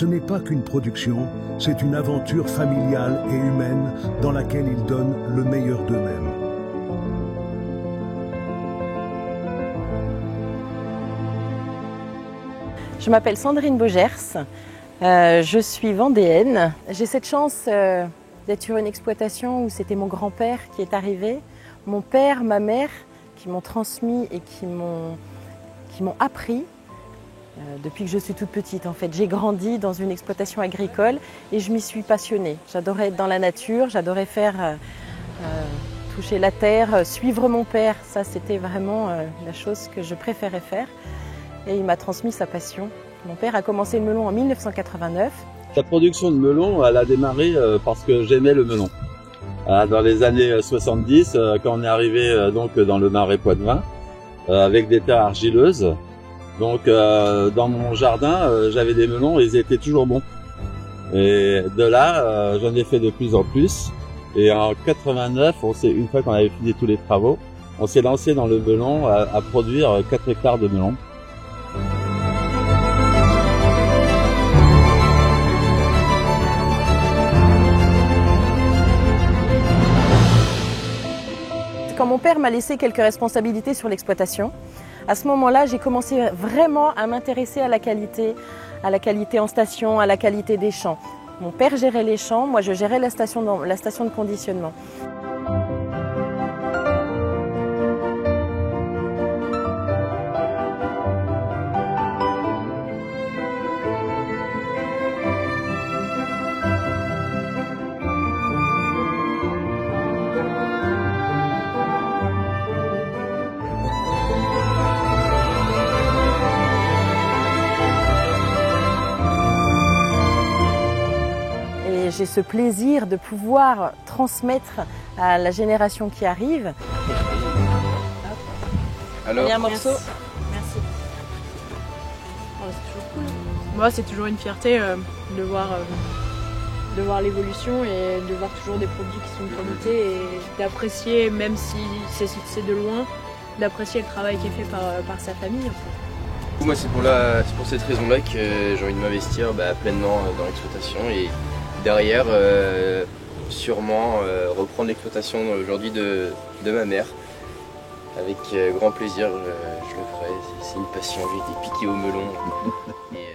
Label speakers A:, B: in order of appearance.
A: ce n'est pas qu'une production, c'est une aventure familiale et humaine dans laquelle ils donnent le meilleur d'eux-mêmes.
B: Je m'appelle Sandrine Bogers, je suis vendéenne. J'ai cette chance d'être sur une exploitation où c'était mon grand-père qui est arrivé, mon père, ma mère qui m'ont transmis et qui m'ont appris depuis que je suis toute petite. En fait, j'ai grandi dans une exploitation agricole et je m'y suis passionnée. J'adorais être dans la nature, j'adorais faire toucher la terre, suivre mon père. Ça, c'était vraiment la chose que je préférais faire. Et il m'a transmis sa passion. Mon père a commencé le melon en 1989.
C: La production de melon, elle a démarré parce que j'aimais le melon. Dans les années 70, quand on est arrivé donc dans le Marais Poitevin, avec des terres argileuses. Donc dans mon jardin, j'avais des melons et ils étaient toujours bons. Et de là, j'en ai fait de plus en plus. Et en 89, une fois qu'on avait fini tous les travaux, on s'est lancé dans le melon à produire 4 hectares de melon.
B: Quand mon père m'a laissé quelques responsabilités sur l'exploitation, à ce moment-là, j'ai commencé vraiment à m'intéresser à la qualité en station, à la qualité des champs. Mon père gérait les champs, moi je gérais la station de conditionnement. J'ai ce plaisir de pouvoir transmettre à la génération qui arrive.
D: Alors,
B: un morceau.
D: Merci. Oh, c'est toujours cool. Moi, c'est toujours une fierté de voir l'évolution et de voir toujours des produits qui sont de qualité et d'apprécier, même si c'est de loin, d'apprécier le travail qui est fait par sa famille. En fait.
E: Moi, c'est pour cette raison-là que j'ai envie de m'investir pleinement dans l'exploitation et derrière, sûrement reprendre l'exploitation aujourd'hui de ma mère. Avec grand plaisir, je le ferai. C'est une passion, j'ai été piqué au melon. Et,